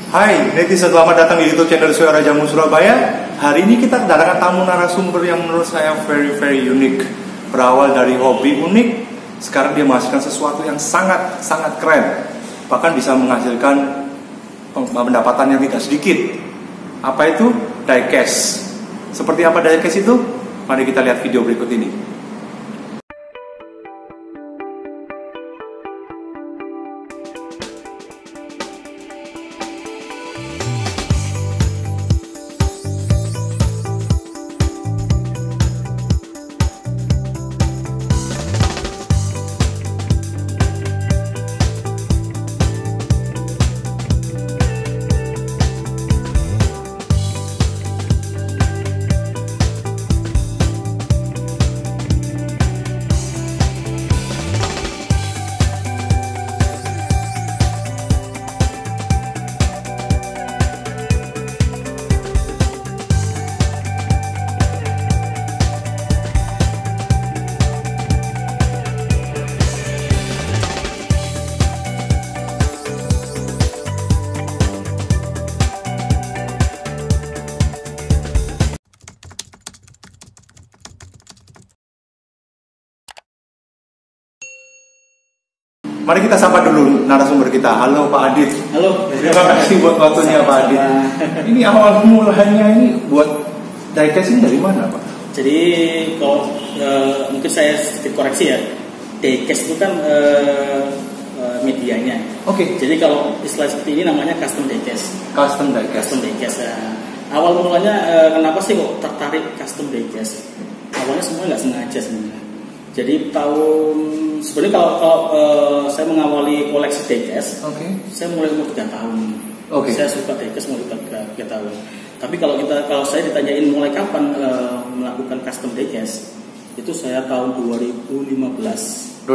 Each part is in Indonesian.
Hai netizen, selamat datang di YouTube channel Suara Jamu Surabaya. Hari ini kita kedatangan tamu narasumber yang menurut saya very unique. Berawal dari hobi unik, sekarang dia menghasilkan sesuatu yang sangat keren. Bahkan bisa menghasilkan pendapatan yang tidak sedikit. Apa itu? Diecast. Seperti apa diecast itu? Mari kita lihat video berikut ini. Mari kita sapa dulu narasumber kita. Halo Pak Adit. Halo. Terima kasih buat waktunya Pak Adit. Ini awal mulanya ini buat diecast ini dari mana Pak? Jadi kalau mungkin saya sedikit koreksi ya. Diecast itu kan medianya. Oke. Jadi kalau istilah seperti ini namanya custom diecast. Custom diecast. Custom diecast. Awal mulanya kenapa sih kok tertarik custom diecast? Awalnya semuanya nggak sengaja sebenarnya. Jadi sebenarnya kalau saya mengawali koleksi diecast, saya mulai umur 3 tahun. Saya suka diecast mulai 3 tahun. Tapi kalau saya ditanyain mulai kapan melakukan custom diecast, itu saya tahun 2015.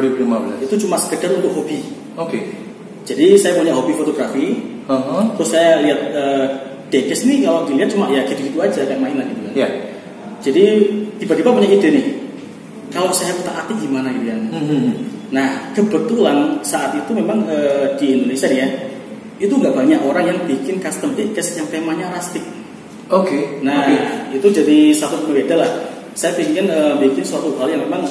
Itu cuma sekedar untuk hobi. Jadi saya punya hobi fotografi. Terus saya lihat diecast ini kalau dilihat cuma ya gitu-gitu aja kayak mainan gitu kan. Jadi tiba-tiba punya ide nih. Kalau saya utak-atik gimana gitu kan. Nah kebetulan saat itu memang di Indonesia nih ya, itu nggak banyak orang yang bikin custom diecast yang temanya rustic. Itu jadi satu pembeda lah. Saya ingin bikin suatu hal yang memang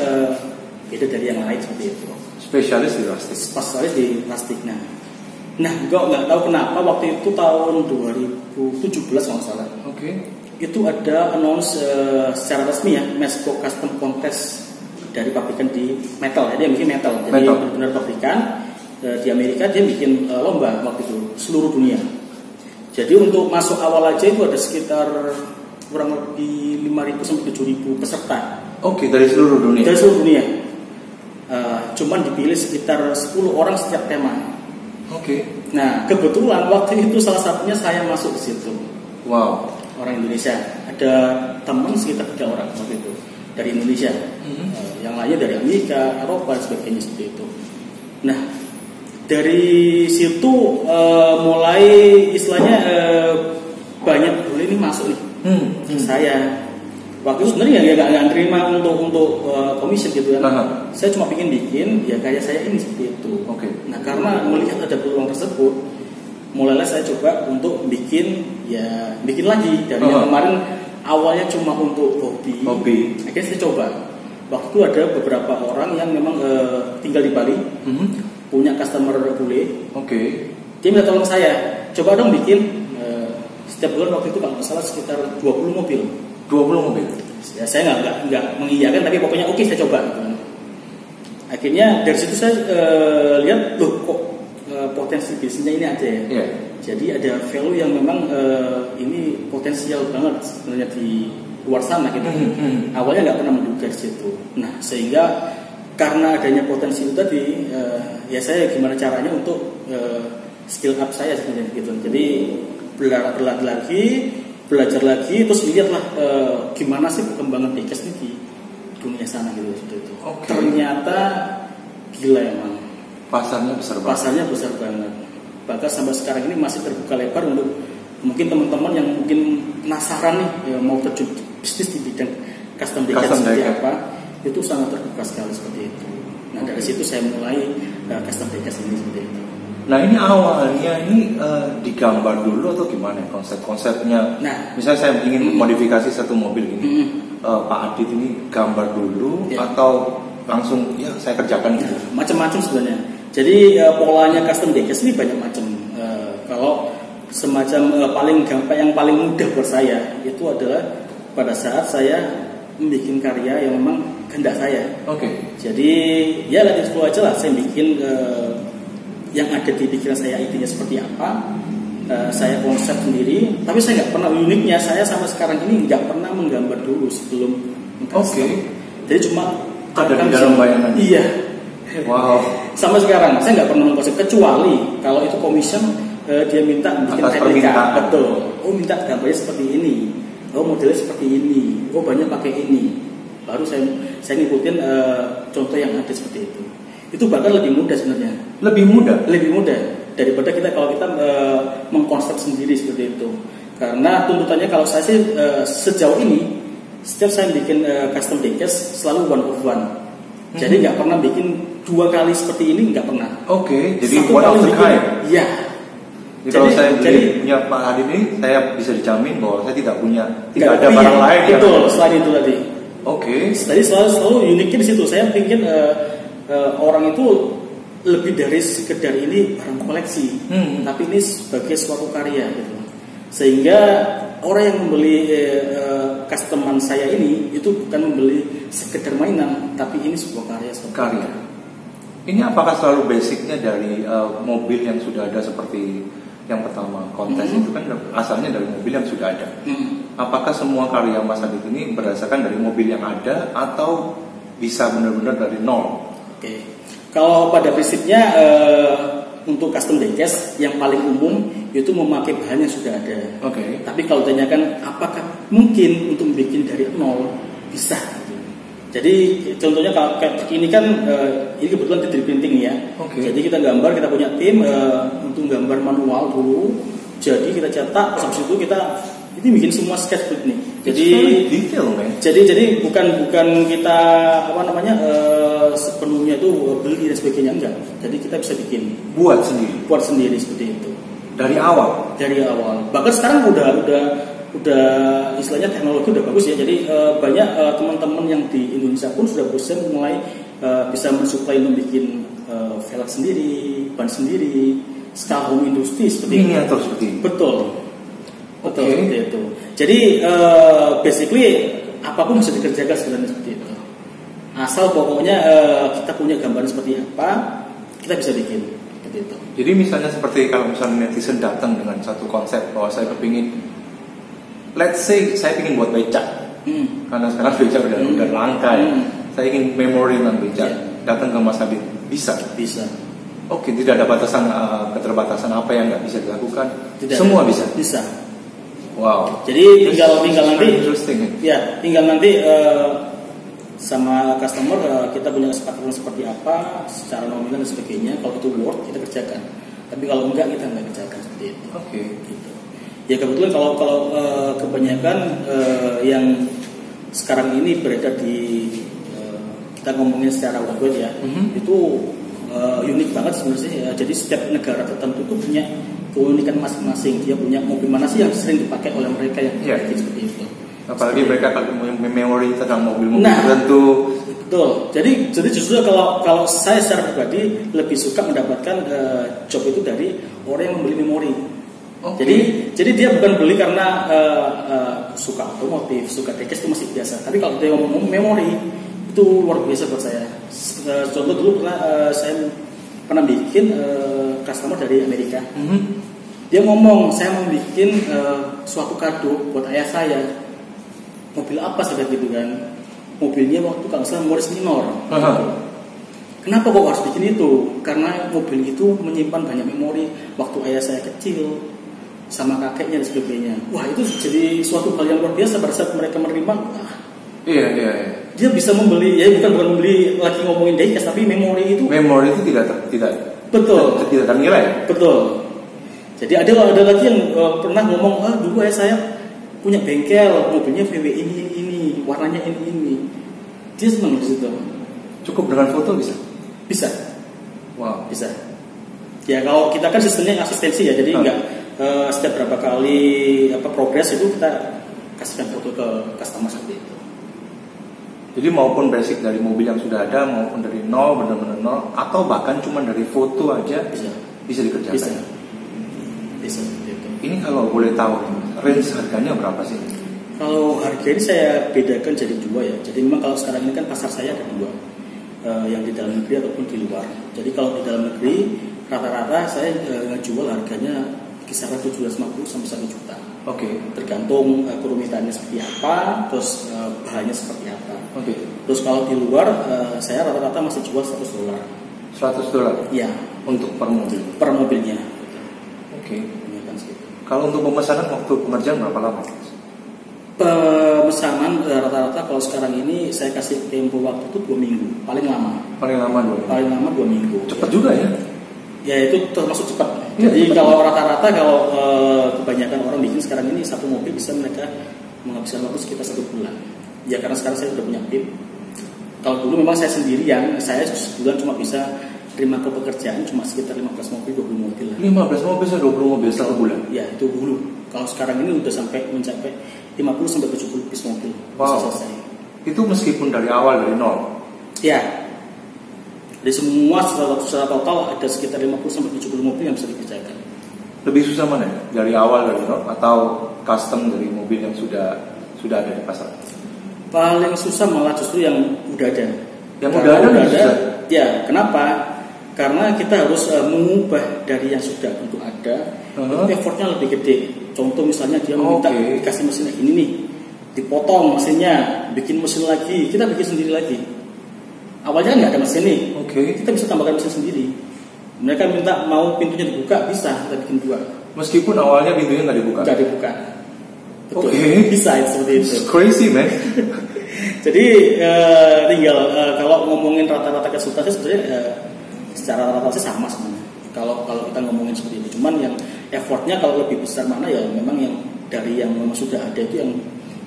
beda dari yang lain seperti itu. Spesialis di rustic. Spesialis di rustic. Nah nggak tahu kenapa waktu itu tahun 2017 kalau nggak salah. Itu ada announce secara resmi ya, Mesco Custom Contest dari pabrikan di metal ya, dia bikin metal. Jadi benar-benar pabrikan di Amerika dia bikin lomba waktu itu seluruh dunia. Jadi untuk masuk awal aja itu ada sekitar kurang lebih 5.000 sampai 7.000 peserta. Dari seluruh dunia. Dari seluruh dunia. Cuman dipilih sekitar 10 orang setiap tema. Nah kebetulan waktu itu salah satunya saya masuk di situ. Orang Indonesia. Ada teman sekitar 3 orang waktu itu dari Indonesia. Yang lainnya dari Amerika, Eropa, dan sebagainya seperti itu. Nah, dari situ mulai istilahnya banyak boleh ini masuk nih. Saya waktu itu sebenarnya nggak terima untuk commission gitu kan. Saya cuma bikin ya kayak saya ini seperti itu. Nah, karena melihat ada peluang tersebut, mulailah saya coba untuk bikin lagi dari yang kemarin awalnya cuma untuk hobi. Akhirnya saya coba. Waktu itu ada beberapa orang yang memang tinggal di Bali, punya customer bule. Dia minta tolong saya, coba dong bikin setiap bulan waktu itu kalau nggak salah sekitar 20 mobil. 20 mobil. Ya saya nggak mengiyakan, tapi pokoknya saya coba. Akhirnya dari situ saya lihat loh kok potensi bisnisnya ini ada ya. Jadi ada value yang memang ini potensial banget sebenarnya di luar sana gitu. Awalnya nggak pernah menduga di situ. Nah sehingga karena adanya potensi itu tadi, ya saya gimana caranya untuk skill up saya sebenarnya gitu. Jadi belajar lagi, terus lihatlah gimana sih perkembangan diecast ini di dunia sana gitu itu. Ternyata gila emang. Pasarnya besar banget. Bahkan sampai sekarang ini masih terbuka lebar untuk mungkin teman-teman yang mungkin penasaran nih mau terjun bisnis di bidang custom diecast seperti apa, itu sangat terbuka sekali seperti itu. Nah dari situ saya mulai custom diecast ini seperti itu. Nah ini awalnya ini digambar dulu atau gimana konsep-konsepnya? Nah, misalnya saya ingin modifikasi satu mobil ini, Pak Adit ini gambar dulu atau langsung ya saya kerjakan gitu? Macam-macam sebenarnya. Jadi polanya custom diecast ini banyak macam. Kalau semacam yang paling mudah buat saya itu adalah pada saat saya membuat karya yang memang kehendak saya. Jadi ya lihat itu aja lah, saya bikin yang ada di pikiran saya, intinya seperti apa, saya konsep sendiri. Tapi saya nggak pernah, uniknya saya sama sekarang ini nggak pernah menggambar dulu sebelum jadi cuma ada di dalam bayangan. Iya. Wow. Sama sekarang saya nggak pernah mengkonsep, kecuali kalau itu commission, dia minta bikin replika. Betul. Oh minta gambarnya seperti ini, oh modelnya seperti ini, oh banyak pakai ini, baru saya ngikutin contoh yang ada seperti itu. Itu bahkan lebih mudah sebenarnya. Lebih mudah daripada kalau kita mengkonsep sendiri seperti itu. Karena tuntutannya kalau saya sih sejauh ini setiap saya bikin custom diecast selalu one of one. Jadi nggak pernah bikin 2 kali seperti ini, nggak pernah. Jadi one of the kind. Iya. Jadi kalau saya punya Pak Adit ini, saya bisa dijamin bahwa saya tidak ada barang lain. Betul, selain itu tadi. Tadi selalu uniknya di situ. Saya pikir orang itu lebih dari sekedar ini barang koleksi, tapi ini sebagai suatu karya gitu. Sehingga orang yang membeli customan saya ini itu bukan membeli sekedar mainan, tapi ini sebuah karya. Ini apakah selalu basicnya dari mobil yang sudah ada seperti yang pertama kontes itu kan asalnya dari mobil yang sudah ada. Apakah semua karya Mas Adit ini berdasarkan dari mobil yang ada atau bisa benar-benar dari nol? Kalau pada prinsipnya untuk custom diecast yang paling umum itu memakai bahan yang sudah ada. Tapi kalau ditanyakan apakah mungkin untuk bikin dari nol, bisa. Jadi contohnya kalau ini kan ini kebetulan 3D printing ya. Jadi kita gambar, kita punya tim untuk gambar manual dulu. Jadi kita cetak, habis itu kita bikin semua sketchbook nih. Jadi detail, jadi bukan kita sepenuhnya itu beli dan sebagainya, enggak. Jadi kita bisa bikin buat sendiri seperti itu dari awal. Bahkan sekarang udah istilahnya teknologi udah bagus ya. Jadi banyak teman-teman yang di Indonesia pun sudah berusaha mulai bisa mensuplai membuat velg sendiri, ban sendiri, skala home industri seperti miniatur seperti ini. Betul seperti itu. Jadi basically apapun bisa dikerjakan sebenarnya seperti itu. Asal pokoknya kita punya gambaran seperti apa, kita bisa bikin seperti itu. Jadi misalnya seperti kalau misalnya netizen datang dengan satu konsep bahwa saya kepingin, let's say saya ingin buat becak, karena sekarang becak udah langka ya. Saya ingin memori tentang becak, datang ke Mas Adit, bisa. Tidak ada keterbatasan apa yang nggak bisa dilakukan. Semua bisa. Wow. Jadi tinggal nanti sama customer kita punya kesepakatan seperti apa secara nominal dan sebagainya. Kalau itu worth kita kerjakan. Tapi kalau enggak kita nggak kerjakan seperti itu. Gitu. Ya kebetulan kalau kebanyakan yang sekarang ini berada di kita ngomongin secara worldwide ya, itu unik banget sebenarnya. Jadi setiap negara tertentu itu punya keunikan masing-masing. Dia punya mobil mana sih yang sering dipakai oleh mereka yang seperti itu. Apalagi mereka kalau punya memori tentang mobil-mobil tertentu. Betul. Jadi justru kalau saya secara pribadi lebih suka mendapatkan job itu dari orang yang membeli memori. Jadi dia bukan beli karena suka otomotif, suka diecast itu masih biasa. Tapi kalau dia ngomong memori itu luar biasa buat saya. Contoh dulu saya pernah bikin customer dari Amerika. Dia ngomong saya mau bikin suatu kado buat ayah saya. Mobil apa saja gitu kan? Mobilnya waktu kalau salah Morris Minor. Kenapa kok harus bikin itu? Karena mobil itu menyimpan banyak memori waktu ayah saya kecil sama kakeknya dan sebagainya. Wah itu jadi suatu hal yang luar biasa pada saat mereka menerima. Iya. Dia bisa membeli, ya bukan membeli lagi ngomongin diecast, tapi memori itu tidak betul tidak ternilai. Betul. Jadi ada lagi yang pernah ngomong, dulu ayah saya punya bengkel, mobilnya VW ini, warnanya ini. Dia senang di situ. Cukup dengan foto bisa? Bisa. Wow. Bisa. Ya kalau kita kan sistemnya asistensi ya, jadi nggak setiap berapa kali progres itu kita kasihkan foto ke customer seperti itu. Jadi maupun basic dari mobil yang sudah ada, maupun dari nol, benar-benar nol, atau bahkan cuma dari foto aja bisa dikerjakan. Bisa gitu. Ini kalau boleh tahu, range harganya berapa sih? Kalau harga ini saya bedakan jadi dua ya. Jadi memang kalau sekarang ini kan pasar saya ada dua, yang di dalam negeri ataupun di luar. Jadi kalau di dalam negeri rata-rata saya jual harganya kisaran 750 sampai 1 juta. Oke. Tergantung kerumitannya seperti apa, terus bahannya seperti apa. Oke. Terus kalau di luar saya rata-rata masih jual $100. $100? Iya. Untuk per mobil? Per mobilnya. Oke. Kalau untuk pemesanan waktu pengerjaan berapa lama? Pemesanan rata-rata kalau sekarang ini saya kasih tempo waktu itu 2 minggu paling lama. Paling lama 2 minggu. Paling lama 2 minggu. Cepat juga ya? Ya itu termasuk cepat. Ya, jadi cepat. kalau rata-rata kalau kebanyakan orang bikin sekarang ini satu mobil bisa mereka menghabiskan waktu sekitar 1 bulan. Ya karena sekarang saya sudah punya tim. Kalau dulu memang saya sendirian, saya sebulan cuma bisa terima ke pekerjaan cuma sekitar 15 mobil, 20 mobil lah. 15 mobil sampai 20 mobil satu bulan? Ya itu dulu. Kalau sekarang ini udah mencapai 50 sampai 70 piece mobil. Wow. Bisa selesai. Itu meskipun dari awal, dari nol? Ya. Dari semua secara total ada sekitar 50 sampai 70 mobil yang bisa dikerjakan. Lebih susah mana ya? Dari awal, dari nol, atau custom dari mobil yang sudah ada di pasar? Paling susah malah justru yang udah ada. Yang udah ada? Ya, kenapa? Karena kita harus mengubah dari yang sudah untuk ada, itu effortnya lebih gede. Contoh misalnya dia minta dikasih mesin ini nih, dipotong mesinnya, bikin mesin lagi, kita bikin sendiri lagi. Awalnya nggak ada mesin nih, kita bisa tambahkan mesin sendiri. Mereka minta mau pintunya dibuka, bisa kita bikin 2. Meskipun awalnya pintunya nggak dibuka? Nggak dibuka. Betul. Bisa seperti itu. It's crazy man. Jadi tinggal kalau ngomongin rata-rata kesulitan sebenarnya secara rata-rata sih sama sebenarnya. Kalau kita ngomongin seperti itu, cuman yang effortnya kalau lebih besar mana ya memang yang dari yang memang sudah ada itu yang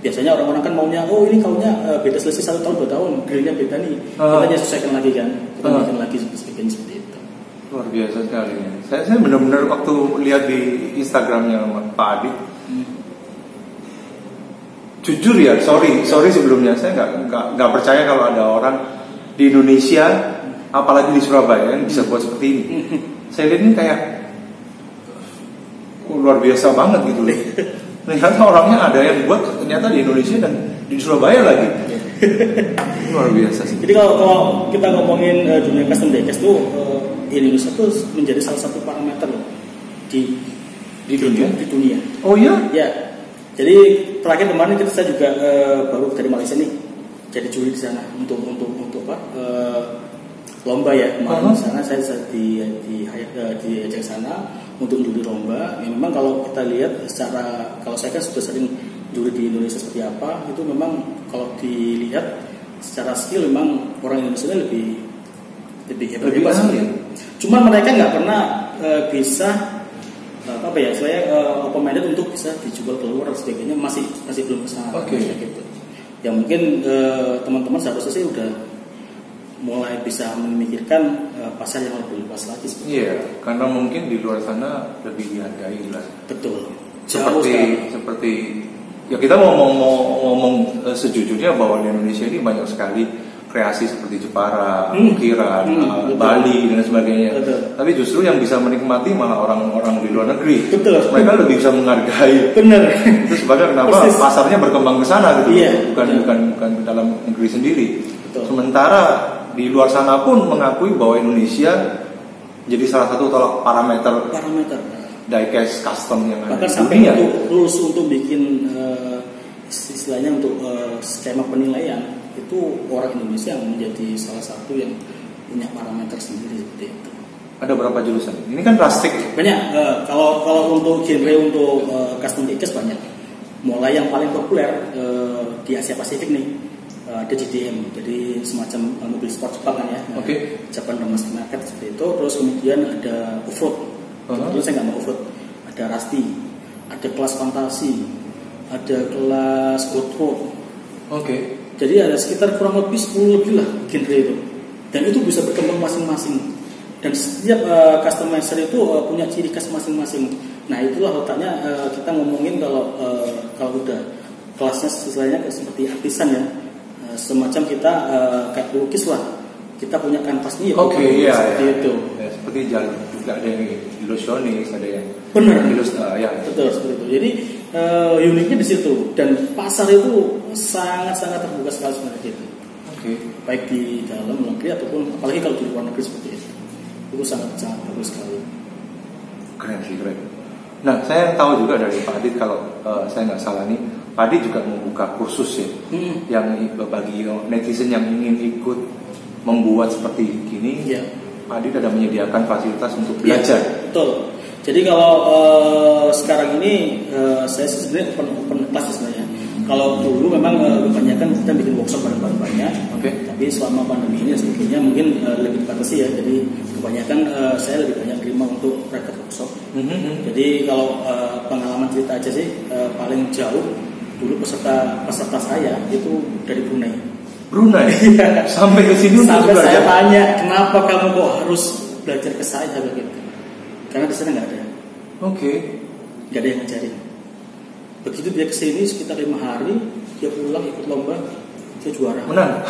biasanya orang-orang kan maunya ini kaunya beda selisih 1 tahun 2 tahun, grillnya beda nih, kita sesuaikan lagi kan, kita bikin lagi sebagainya seperti itu. Luar biasa sekali ya. Saya benar-benar waktu lihat di Instagramnya Pak Adi, jujur ya, sorry sebelumnya saya nggak percaya kalau ada orang di Indonesia, apalagi di Surabaya yang bisa buat seperti ini. Saya lihat ini kayak luar biasa banget gitu loh. Ternyata orangnya ada yang buat ternyata di Indonesia dan di Surabaya lagi. Luar biasa sih. Jadi kalau kita ngomongin dunia custom diecast tuh Indonesia tuh menjadi salah satu parameter loh di dunia. Oh iya? Ya. Jadi terakhir kemarin saya juga baru dari Malaysia nih, jadi juri di sana untuk apa? Lomba ya. Kemarin di sana saya diajak sana untuk juri lomba. Ya, memang kalau kita lihat secara, kalau saya kan sudah sering juri di Indonesia seperti apa, itu memang kalau dilihat secara skill memang orang Indonesia lebih hebat ya. Cuman mereka nggak pernah bisa saya open-minded untuk bisa dijual keluar dan sebagainya, masih belum kesana. Gitu. Ya mungkin teman-teman seharusnya sih udah mulai bisa memikirkan pasar yang lebih luas lagi. Iya, karena mungkin di luar sana lebih dihargai lah. Betul. Seperti ya kita mau ngomong sejujurnya bahwa di Indonesia ini banyak sekali kreasi seperti Jepara, ukiran, Bali dan sebagainya. Betul. Tapi justru yang bisa menikmati malah orang-orang di luar negeri. Betul. Mereka lebih bisa menghargai. Benar. Terus bahkan kenapa pasarnya berkembang ke sana gitu, bukan ke dalam negeri sendiri. Betul. Sementara di luar sana pun mengakui bahwa Indonesia jadi salah satu tolak parameter diecast custom yang ada di dunia. Rules untuk bikin istilahnya untuk skema penilaian itu orang Indonesia yang menjadi salah satu yang punya parameter sendiri seperti itu. Ada berapa jurusan? Ini kan plastik. Banyak. Kalau untuk genre untuk custom diecast banyak. Mulai yang paling populer di Asia Pasifik nih, ada GDM, jadi semacam mobil sport Jepang kan ya. Japan domestic market seperti itu. Terus kemudian ada off-road. Kebetulan saya nggak mau off-road. Ada Rusty, ada kelas fantasi, ada kelas off-road. Jadi ada sekitar kurang lebih 10 lebih lah genre itu. Dan itu bisa berkembang masing-masing. dan setiap customizer itu punya ciri khas masing-masing. Nah itulah letaknya kita ngomongin kalau udah kelasnya istilahnya seperti artisan ya, semacam kita kayak pelukis lah, kita punya kanvas nih ya, seperti itu. Ya, seperti jalan juga ada yang ilusionis, ada yang benar ya betul seperti itu. Jadi uniknya di situ, dan pasar itu sangat terbuka sekali sebenarnya gitu. Baik di dalam negeri ataupun apalagi kalau di luar negeri seperti itu sangat bagus sekali. Keren sih, keren. Nah, saya tahu juga dari Pak Adit, kalau saya nggak salah nih, Pak Adit juga membuka kursus ya, yang bagi netizen yang ingin ikut membuat seperti gini, Pak Adit ada menyediakan fasilitas untuk belajar. Betul. Jadi kalau sekarang ini saya sebenarnya open class sebenarnya. Kalau dulu memang kebanyakan kita bikin workshop bareng-bareng banyak, tapi selama pandemi ini sebetulnya mungkin lebih dibatasi ya. Jadi kebanyakan saya lebih banyak terima untuk private workshop. Jadi kalau pengalaman cerita aja sih, paling jauh dulu peserta saya itu dari Brunei. Sampai ke sini sampai saya tanya, kenapa kamu kok harus belajar ke saya begitu? Karena di sana nggak ada. Nggak ada yang ngajarin. Begitu dia kesini sekitar 5 hari, dia pulang ikut lomba, dia juara. Menang.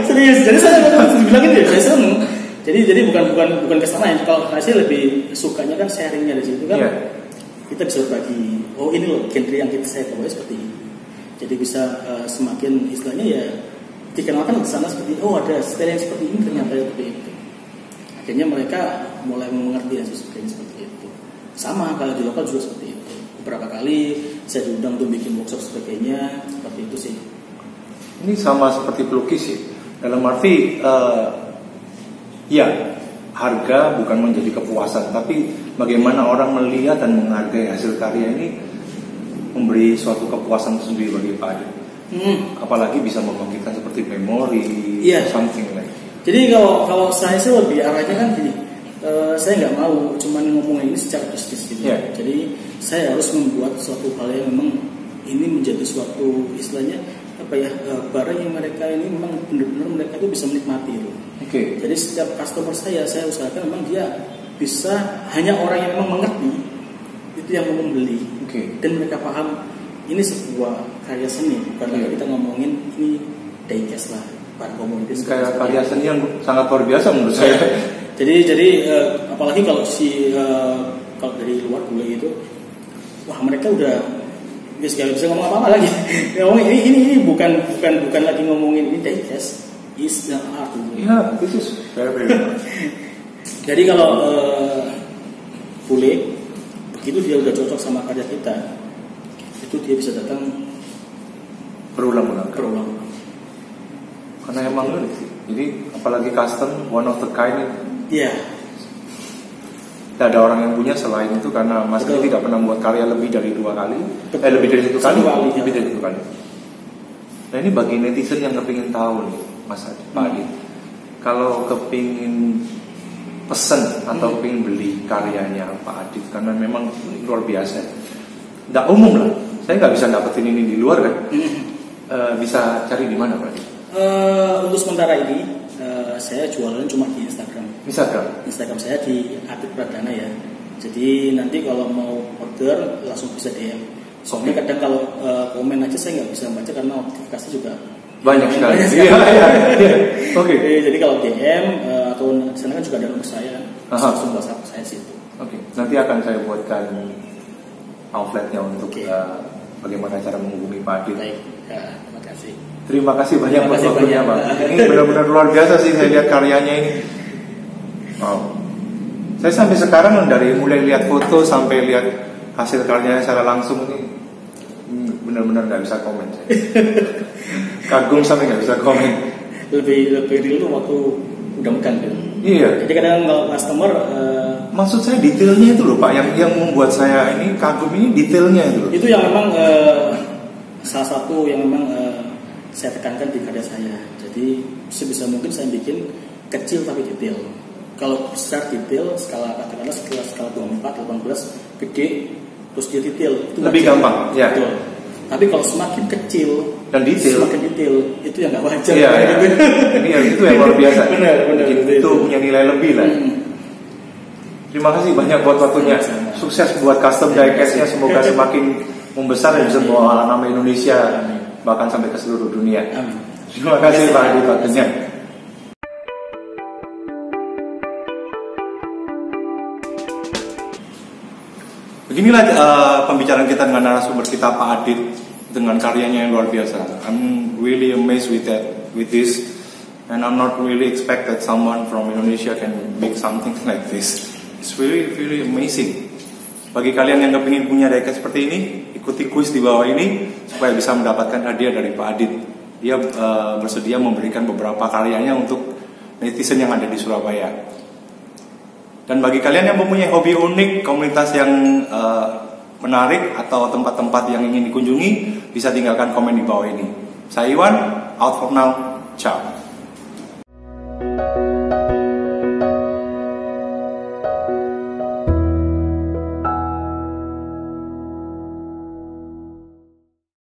Serius. Jadi saya bilang gitu ya, saya seneng. Jadi bukan kesana ya. Kalau saya lebih sukanya kan sharingnya di situ kan. Kita bisa berbagi. Oh ini loh genre yang saya bawa seperti ini. Jadi bisa semakin istilahnya ya dikenalkan di sana seperti ada style yang seperti ini ternyata seperti itu. Akhirnya mereka mulai mengerti yang seperti itu. Sama kalau di lokal juga seperti itu. Beberapa kali saya diundang untuk bikin workshop sebagainya, seperti itu sih. Ini sama seperti pelukis ya. Dalam arti ya harga bukan menjadi kepuasan, tapi bagaimana orang melihat dan menghargai hasil karya ini memberi suatu kepuasan tersendiri bagi Pak Adit. Apalagi bisa membangkitkan seperti memori, something like. Jadi kalau saya sih lebih arahnya kan gini, saya nggak mau cuman ngomongin ini secara bisnis gitu. Jadi saya harus membuat suatu hal yang memang ini menjadi suatu istilahnya barang yang mereka ini memang benar-benar mereka itu bisa menikmati loh. Jadi setiap customer saya usahakan memang dia bisa, hanya orang yang memang mengerti itu yang mau membeli, dan mereka paham ini sebuah karya seni, bukan lagi kita ngomongin ini diecast lah, kayak karya seni yang sangat luar biasa menurut saya. Jadi apalagi kalau kalau dari luar bule itu, wah mereka udah nggak bisa ngomong apa-apa lagi. ini bukan lagi ngomongin ini diecast, is the art. This is very Jadi kalau bule begitu dia udah cocok sama karya kita, itu dia bisa datang berulang-ulang. Karena emang unik sih. Jadi apalagi custom, one of the kind. Tidak ada orang yang punya selain itu, karena Mas Adi tidak pernah membuat karya lebih dari 2 kali, lebih dari 1 kali, lebih dari 1 kali. Nah ini bagi netizen yang kepingin tahu nih, Mas Adi, Pak Adi, kalau kepingin pesen atau kepingin beli karyanya Pak Adi, karena memang luar biasa, tidak umum lah. Saya nggak bisa dapetin ini di luar kan? Bisa cari di mana Pak Adi? Untuk sementara ini saya jualan cuma di Instagram saya di Adit Pradana ya. Jadi nanti kalau mau order langsung bisa DM. Soalnya kadang kalau komen aja saya nggak bisa baca karena notifikasi juga banyak sekali. Jadi kalau DM atau di sana kan juga ada nomor saya, langsung WhatsApp saya situ. Nanti akan saya buatkan outletnya untuk bagaimana cara menghubungi Pak Adit. Baik, terima kasih. Terima kasih banyak buat waktunya Pak. Ini benar-benar luar biasa sih saya lihat karyanya ini. Wow. Saya sampai sekarang dari mulai lihat foto sampai lihat hasil karyanya secara langsung ini benar-benar nggak bisa komen. Kagum sampai nggak bisa komen. Lebih real waktu udah megang gitu. Iya. Jadi kadang kalau customer maksud saya detailnya itu loh Pak, yang membuat saya ini kagum ini detailnya itu loh. Itu yang memang salah satu yang memang saya tekankan di karya saya. Jadi sebisa mungkin saya bikin kecil tapi detail. Kalau besar detail skala katakanlah skala 24, 18 gede terus dia detail itu lebih gampang ya. Betul. Tapi kalau semakin kecil dan detail, semakin detail, itu yang nggak wajar. Iya, ya. Ini itu yang luar biasa. Benar, itu punya nilai lebih lah. Terima kasih banyak buat waktunya. Sukses buat custom diecast-nya, semoga semakin membesar dan bisa membawa nama Indonesia bahkan sampai ke seluruh dunia. Amin. Terima kasih Pak Adi waktunya. Beginilah pembicaraan kita dengan narasumber kita Pak Adit dengan karyanya yang luar biasa. I'm really amazed with this, and I'm not really expect that someone from Indonesia can make something like this. It's really amazing. Bagi kalian yang kepingin punya diecast seperti ini, ikuti kuis di bawah ini supaya bisa mendapatkan hadiah dari Pak Adit. Dia bersedia memberikan beberapa karyanya untuk netizen yang ada di Surabaya. Dan bagi kalian yang mempunyai hobi unik, komunitas yang menarik atau tempat-tempat yang ingin dikunjungi, bisa tinggalkan komen di bawah ini. Saya Iwan, out for now, ciao.